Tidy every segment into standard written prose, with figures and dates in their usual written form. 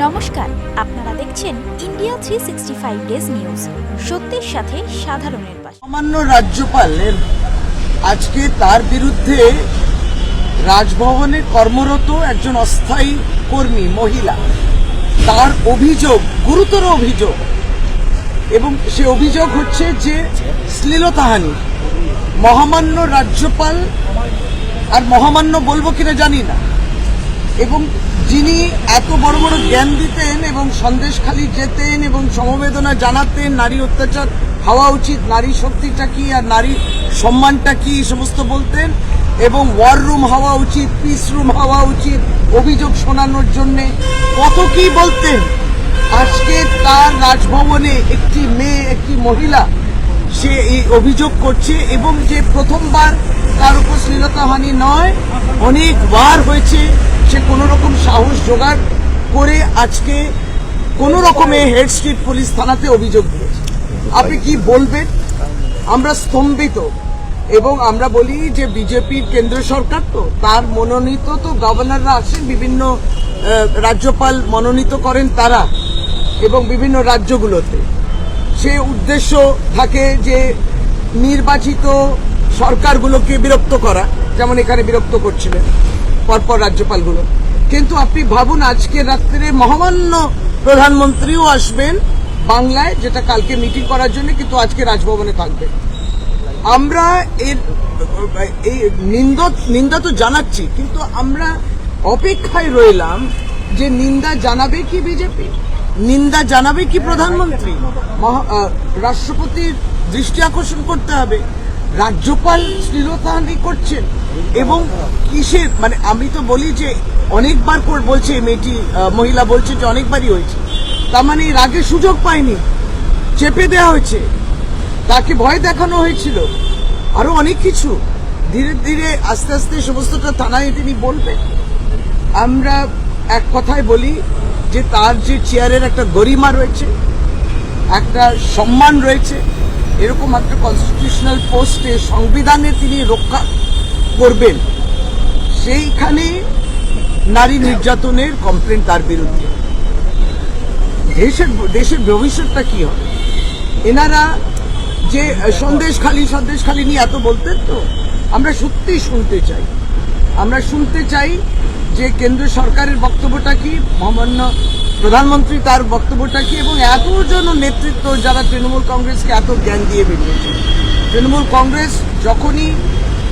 নমস্কার, আপনারা দেখছেন ইন্ডিয়া 365 ডেজ নিউজ, সত্যের সাথে সাধারণের পাশে। সামান্য রাজ্যপালের আজকে তার বিরুদ্ধে রাজভবনে কর্মরত একজন অস্থায়ী কর্মী মহিলা, তার অভিযোগ গুরুতর অভিযোগ, এবং সে অভিযোগ হচ্ছে যে শ্লীলতাহানি। মহামান্য রাজ্যপাল, আর মহামান্য বলবো কিনা জানি না, এবং যিনি এত বড় বড় জ্ঞান দিতেন এবং সন্দেশখালি যেতেন এবং সমবেদনা জানাতেন, নারী অত্যাচার হওয়া উচিত, নারী শক্তিটা কি আর নারী সম্মানটা কি সমস্ত বলতেন, এবং ওয়ার রুম হওয়া উচিত, পিস রুম হওয়া উচিত অভিযোগ শোনানোর জন্যে কত কি বলতেন। আজকে তার রাজভবনে একটি মেয়ে, একটি মহিলা, সে এই অভিযোগ করছে, এবং যে প্রথমবার তার উপর শ্লীলতাহানি নয়, অনেকবার হয়েছে। সে কোনো রকম সাহস জোগাড় করে আজকে কোনো রকমে হেড স্ট্রিট পুলিশ থানাতে অভিযোগ দিয়েছে। আপনি কি বলবেন? আমরা স্তম্ভিত, এবং আমরা বলি যে বিজেপির কেন্দ্র সরকার, তো তার মনোনীত তো গভর্নররা আসেন, বিভিন্ন রাজ্যপাল মনোনীত করেন তারা, এবং বিভিন্ন রাজ্যগুলোতে সে উদ্দেশ্য থাকে যে নির্বাচিত সরকারগুলোকে বিরক্ত করা, যেমন এখানে বিরক্ত করছিলেন পরপর রাজ্যপালগুলো। কিন্তু আপনি ভাবুন, আজকে রাত্রে মহামান্য প্রধানমন্ত্রীও আসবেন বাংলায়, যেটা কালকে মিটিং করার জন্য, কিন্তু আজকে রাজভবনে থাকবেন। আমরা এর এই নিন্দা তো জানাচ্ছি, কিন্তু আমরা অপেক্ষায় রইলাম যে নিন্দা জানাবে কি বিজেপি, নিন্দা জানাবে কি প্রধানমন্ত্রী। রাষ্ট্রপতির দৃষ্টি আকর্ষণ করতে হবে। রাজ্যপাল শ্লীলতাহানি করছেন, এবং কিসের, মানে আমি তো বলি যে অনেকবার বলছে মেয়েটি, মহিলা বলছে যে অনেকবারই হয়েছে, তার মানে এর আগে সুযোগ পায়নি, চেপে দেওয়া হয়েছে, তাকে ভয় দেখানো হয়েছিল, আরো অনেক কিছু। ধীরে ধীরে আস্তে আস্তে সমস্তটা থানায় তিনি বলবেন। আমরা এক কথায় বলি যে তার যে চেয়ারের একটা গরিমা রয়েছে, একটা সম্মান রয়েছে, এরকম একটা কনস্টিটিউশনাল পোস্টে সংবিধানে তিনি রক্ষা করবেন, সেইখানে নারী নির্যাতনের কমপ্লেন তার বিরুদ্ধে। দেশের ভবিষ্যৎটা কি হবে? এনারা যে সন্দেশখালি নিয়ে এত বলতেন, তো আমরা সত্যি শুনতে চাই, আমরা শুনতে চাই যে কেন্দ্র সরকারের বক্তব্যটা কি, মহামান্য প্রধানমন্ত্রী তার বক্তব্যটা কি, এবং এতজন নেতৃত্ব যারা তৃণমূল কংগ্রেসকে এত জ্ঞান দিয়ে বেরিয়েছে। তৃণমূল কংগ্রেস যখনই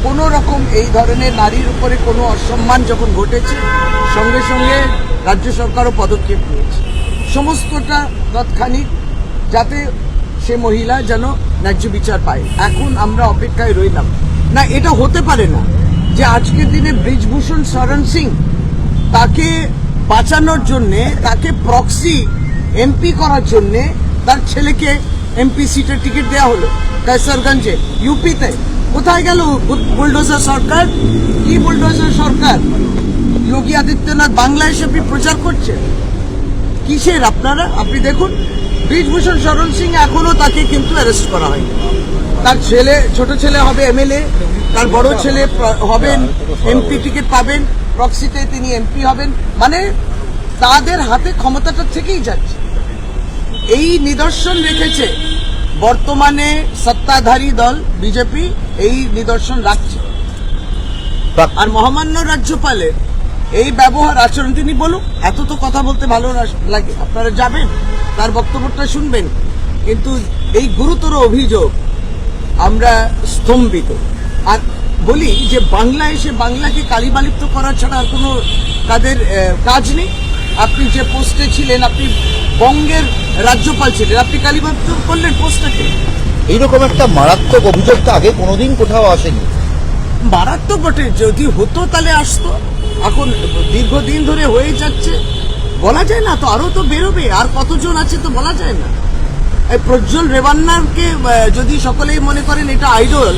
কোনো রকম এই ধরনের নারীর উপরে কোনো অসম্মান যখন ঘটেছে, সঙ্গে সঙ্গে রাজ্য সরকারও পদক্ষেপ নিয়েছে, সমস্তটা তৎক্ষণিক, যাতে সে মহিলা যেন ন্যায্য বিচার পায়। এখন আমরা অপেক্ষায় রইলাম। না, এটা হতে পারে না যে আজকের দিনে ব্রিজভূষণ শরণ সিং, তাকে বাঁচানোর জন্যে, তাকে প্রক্সি এমপি করার জন্যে তার ছেলেকে এমপি সিটের টিকিট দেওয়া হলো কায়সারগঞ্জে, ইউপিতে। কোথায় গেল বুলডোজার সরকার? কি বুলডোজার সরকার? যোগী আদিত্যনাথ বাংলায় এসে প্রচার করছে কিসের? আপনি দেখুন, ব্রিজভূষণ শরণ সিং এখনো তাকে কিন্তু অ্যারেস্ট করা হয়নি। তার ছেলে, ছোট ছেলে হবে এমএলএ, তার বড় ছেলে হবেন এমপি, টিকিট পাবেন, প্রক্সিতে তিনি এমপি হবেন, মানে তাদের হাতে ক্ষমতাটা থেকেই যাচ্ছে। এই নিদর্শন রেখেছে বর্তমানে সত্তাধারী দল বিজেপি, এই নিদর্শন রাখছে। আর মহামান্য রাজ্যপালের এই ব্যবহার আচরণ, তিনি বলুক, এত তো কথা বলতে ভালো লাগে, আপনারা যাবেন তার বক্তব্যটা শুনবেন, কিন্তু এই গুরুতর অভিযোগ আমরা স্তম্ভিত। আর বলি যে বাংলা এসে বাংলাকে কালিমালিপ্ত করা ছাড়া আর কোনো তাদের কাজ নেই। আপনি যে পোস্টে ছিলেন, আপনি বঙ্গের রাজ্যপাল ছিলেন, আপনি কালিমালিপ্ত করলেন পোস্টটাকে। এইরকম একটা মারাত্মক অভিযোগ তো আগে কোনোদিন কোথাও আসেনি। মারাত্মক বটে, যদি হতো তাহলে আসতো। এখন দীর্ঘদিন ধরে হয়ে যাচ্ছে, বলা যায় না তো, আরো তো বেরোবে, আর কতজন আছে তো বলা যায় না। প্রজ্জ্বল রেভান্নাকে যদি সকলেই মনে করেন এটা আইডল,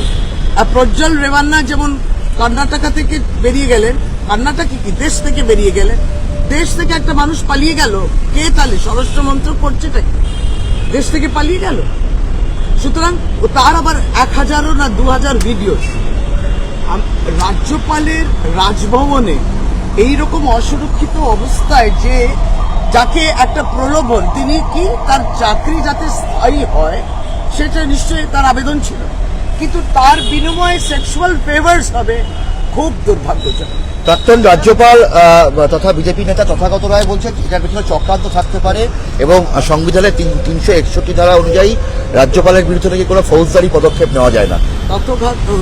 আর প্রজ্জ্বল রেভান্না যেমন কর্ণাটকা থেকে বেরিয়ে গেলেন, কর্ণাটকা কি দেশ থেকে বেরিয়ে গেলেন, দেশ থেকে একটা মানুষ পালিয়ে গেল, কে তাহলে স্বরাষ্ট্র মন্ত্রক করছেটা কি? দেশ থেকে পালিয়ে গেল। সুতরাং তার আবার 1000 না 2000 ভিডিও। রাজ্যপালের রাজভবনে এইরকম অসুরক্ষিত অবস্থায় যে যাকে একটা প্রলোভন, তিনি কি তার চাকরি যাতে স্থায়ী হয় সেটা নিশ্চয়ই তার আবেদন ছিল, কিন্তু তার বিনিময়ে সেক্সুয়াল ফেভার্স হবে, খুব দুর্ভাগ্যজনক। প্রাক্তন রাজ্যপাল তথা বিজেপি নেতা তথাগত রায় বলছেন এটার পিছনে চক্রান্ত থাকতে পারে এবং সংবিধানের 361 ধারা অনুযায়ী রাজ্যপালের বিরুদ্ধে নাকি কোনো ফৌজদারি পদক্ষেপ নেওয়া যায় না।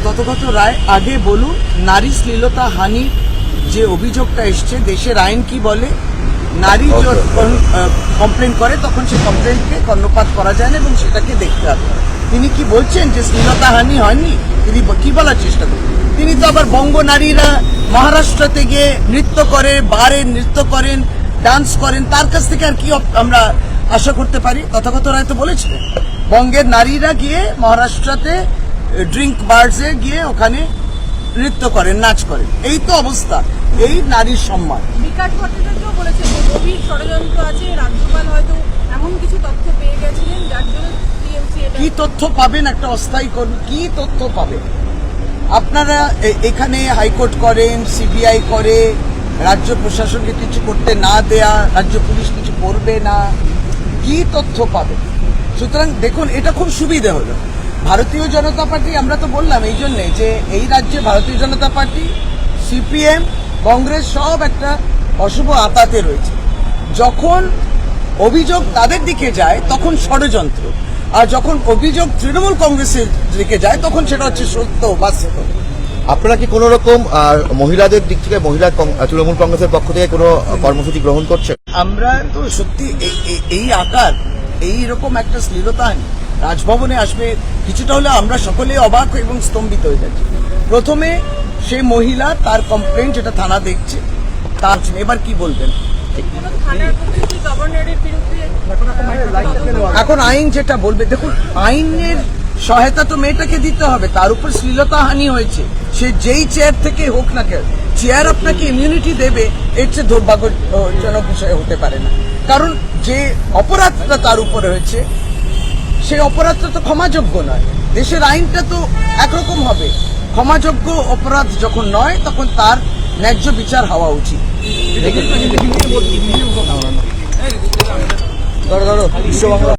তথাগত রায় আগে বলুন, নারী শ্লীলতা হানি যে অভিযোগটা এসছে, দেশের আইন কি বলে? নারী যখন কমপ্লেন করে তখন সে কমপ্লেনকে কর্ণপাত করা যায় না এবং সেটাকে দেখতে হবে। তিনি কি বলছেন যে শ্লীলতা হানি হয়নি? তিনি কি বলার চেষ্টা করেন? তিনি তো আবার বঙ্গ নারীরা মহারাষ্ট্রতে গিয়ে নৃত্য করে, বারে নৃত্য করেন, ডান্স করেন, তার কাছ থেকে আর কি আমরা আশা করতে পারি? তথাগত রায় তো বলেছিলেন বঙ্গের নারীরা গিয়ে মহারাষ্ট্রতে ড্রিঙ্ক বার্সে গিয়ে ওখানে নৃত্য করেন, নাচ করেন। এই তো অবস্থা, এই নারীর সম্মান। বিকাশ ভট্টাচার্য বলেছেন যে গভীর ষড়যন্ত্র আছে, রাজ্যপাল হয়তো এমন কিছু তথ্য পেয়ে গেছিলেন যার জন্য টিএমসি কি তথ্য পাবেন একটা অস্থায়ী কর্মী? কি তথ্য পাবেন আপনারা? এখানে হাইকোর্ট করেন, সিবিআই করে, রাজ্য প্রশাসনকে কিছু করতে না দেয়া, রাজ্য পুলিশ কিছু করবে না, কি তথ্য পাবেন? সুতরাং দেখুন, এটা খুব সুবিধে হলো ভারতীয় জনতা পার্টি, আমরা তো বললাম এই জন্যে যে এই রাজ্যে ভারতীয় জনতা পার্টি, সিপিএম, কংগ্রেস সব একটা অশুভ আতাতে রয়েছে। যখন অভিযোগ তাদের দিকে যায় তখন ষড়যন্ত্র, আর যখন অভিযোগ তৃণমূল কংগ্রেসের দিকে যায় তখন সেটা হচ্ছে সত্য, বাস্তব। আপনারা কি কোনো রকম মহিলাদের দিক থেকে তৃণমূল কংগ্রেসের পক্ষ থেকে কোনো কর্মসূচি গ্রহণ করছে? আমরা তো সত্যি এই আকার, এই রকম একটা শ্লীলতা রাজভবনে আসবে কিছুটা হলে আমরা সকলে অবাক এবং স্তম্ভিত হয়ে যাচ্ছি। প্রথমে সে মহিলা, তার কমপ্লেন যেটা থানা দেখছে, তার এবার কি বলবেন? থানার পক্ষে কি গভর্নরের বিরুদ্ধে এখন আইন যেটা বলবে, দেখুন আইনের সহায়তা তো মেয়েটাকে দিতে হবে, তার উপর শ্লীলতা হানি হয়েছে, সে যেই চেয়ার থেকে হোক না কেন, চেয়ার আপনাকে ইমিউনিটি দেবে, এর চেয়ে দুর্ভাগ্যজনক বিষয় হতে পারে না। কারণ যে অপরাধটা তার উপরে হয়েছে সেই অপরাধটা তো ক্ষমাযোগ্য নয়। দেশের আইনটা তো একরকম হবে, ক্ষমাযোগ্য অপরাধ যখন নয় তখন তার ন্যায্য বিচার হওয়া উচিত। ধরো বিশ্ব বাংলা